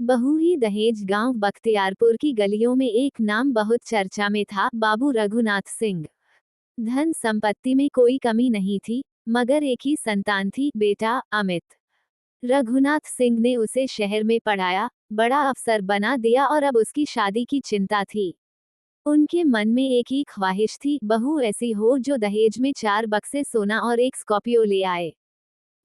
बहू ही दहेज। गांव बख्तियारपुर की गलियों में एक नाम बहुत चर्चा में था, बाबू रघुनाथ सिंह। धन संपत्ति में कोई कमी नहीं थी, मगर एक ही संतान थी, बेटा अमित। रघुनाथ सिंह ने उसे शहर में पढ़ाया, बड़ा अफसर बना दिया और अब उसकी शादी की चिंता थी। उनके मन में एक ही ख्वाहिश थी, बहू ऐसी हो जो दहेज में 4 बक्से सोना और एक स्कॉर्पियो ले आए।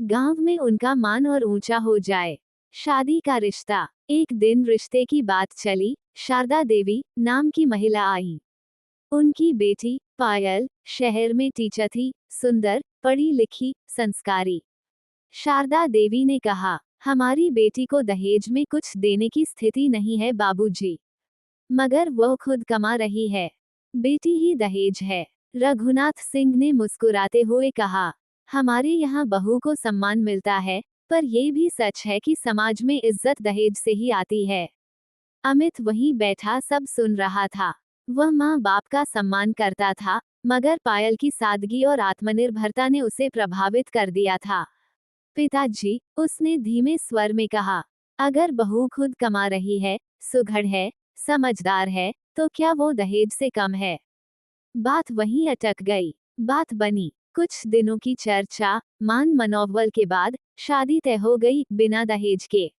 गांव में उनका मान और ऊंचा हो जाए। शादी का रिश्ता। एक दिन रिश्ते की बात चली। शारदा देवी नाम की महिला आई। उनकी बेटी पायल शहर में टीचर थी, सुंदर, पढ़ी लिखी, संस्कारी। शारदा देवी ने कहा, हमारी बेटी को दहेज में कुछ देने की स्थिति नहीं है बाबूजी, मगर वो खुद कमा रही है। बेटी ही दहेज है। रघुनाथ सिंह ने मुस्कुराते हुए कहा, हमारे यहाँ बहू को सम्मान मिलता है, पर यह भी सच है कि समाज में इज्जत दहेज से ही आती है। अमित वहीं बैठा सब सुन रहा था। वह माँ बाप का सम्मान करता था, मगर पायल की सादगी और आत्मनिर्भरता ने उसे प्रभावित कर दिया था। पिताजी, उसने धीमे स्वर में कहा, अगर बहू खुद कमा रही है, सुघड़ है, समझदार है, तो क्या वो दहेज से कम है? बात वहीं अटक गई। बात बनी। कुछ दिनों की चर्चा, मान मनोबल के बाद शादी तय हो गई, बिना दहेज के।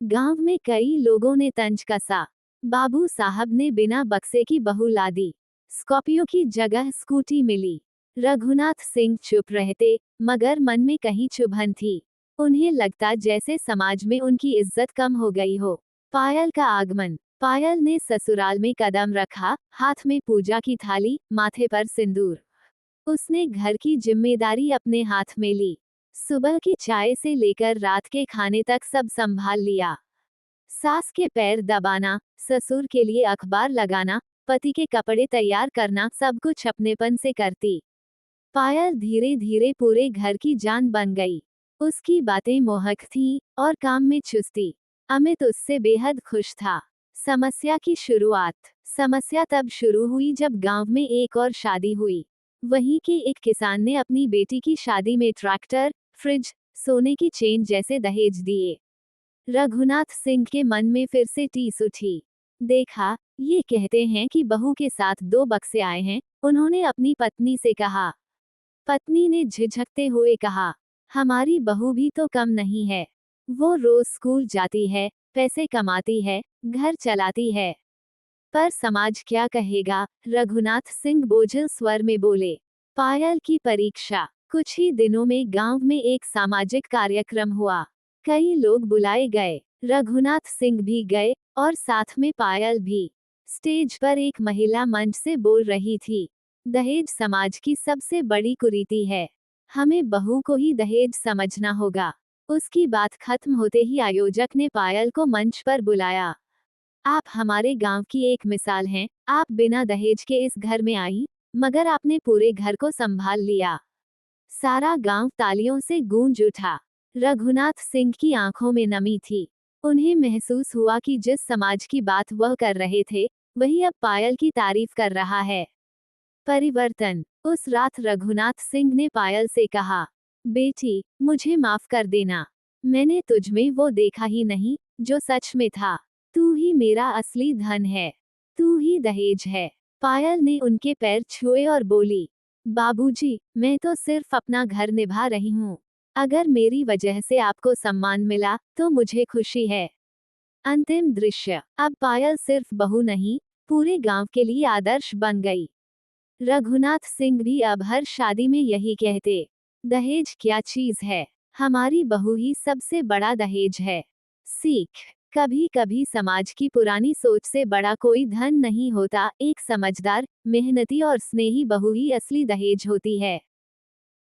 गांव में कई लोगों ने तंज कसा। बाबू साहब ने बिना बक्से की बहू ला दी। स्कॉर्पियो की जगह स्कूटी मिली। रघुनाथ सिंह चुप रहते, मगर मन में कहीं चुभन थी। उन्हें लगता जैसे समाज में उनकी इज्जत कम हो गई हो। पायल का आगमन। पायल ने ससुराल में कदम रखा, हाथ में पूजा की थाली, माथे पर सिंदूर। उसने घर की जिम्मेदारी अपने हाथ में ली। सुबह की चाय से लेकर रात के खाने तक सब संभाल लिया। सास के पैर दबाना, ससुर के लिए अखबार लगाना, पति के कपड़े तैयार करना, सब कुछ अपनेपन से करती। पायल धीरे धीरे पूरे घर की जान बन गई। उसकी बातें मोहक थीं और काम में चुस्ती। अमित उससे बेहद खुश था। समस्या की शुरुआत। समस्या तब शुरू हुई जब गांव में एक और शादी हुई। वहीं के एक किसान ने अपनी बेटी की शादी में ट्रैक्टर, फ्रिज, सोने की चेन जैसे दहेज दिए। रघुनाथ सिंह के मन में फिर से टीस उठी। देखा, ये कहते हैं कि बहू के साथ 2 बक्से आए हैं, उन्होंने अपनी पत्नी से कहा। पत्नी ने झिझकते हुए कहा, हमारी बहू भी तो कम नहीं है। वो रोज स्कूल जाती है, पैसे कमाती है, घर चलाती है। पर समाज क्या कहेगा? रघुनाथ सिंह बोझिल स्वर में बोले। पायल की परीक्षा। कुछ ही दिनों में गांव में एक सामाजिक कार्यक्रम हुआ। कई लोग बुलाए गए। रघुनाथ सिंह भी गए, और साथ में पायल भी। स्टेज पर एक महिला मंच से बोल रही थी, दहेज समाज की सबसे बड़ी कुरीति है। हमें बहू को ही दहेज समझना होगा। उसकी बात खत्म होते ही आयोजक ने पायल को मंच पर बुलाया। आप हमारे गांव की एक मिसाल हैं। आप बिना दहेज के इस घर में आई, मगर आपने पूरे घर को संभाल लिया। सारा गांव तालियों से गूंज उठा। रघुनाथ सिंह की आंखों में नमी थी। उन्हें महसूस हुआ कि जिस समाज की बात वह कर रहे थे, वही अब पायल की तारीफ कर रहा है। परिवर्तन। उस रात रघुनाथ सिंह ने पायल से कहा, बेटी, मुझे माफ कर देना। मैंने तुझमें वो देखा ही नहीं, जो सच में था। तू ही मेरा असली धन है। तू ही दहेज है। पायल ने उनके पैर छुए और बोली, बाबूजी, मैं तो सिर्फ अपना घर निभा रही हूँ। अगर मेरी वजह से आपको सम्मान मिला, तो मुझे खुशी है। अंतिम दृश्य। अब पायल सिर्फ बहू नहीं, पूरे गांव के लिए आदर्श बन गई। रघुनाथ सिंह भी अब हर शादी में यही कहते, दहेज क्या चीज है? हमारी बहू ही सबसे बड़ा दहेज है। सीख। कभी कभी समाज की पुरानी सोच से बड़ा कोई धन नहीं होता, एक समझदार, मेहनती और स्नेही बहू ही असली दहेज होती है।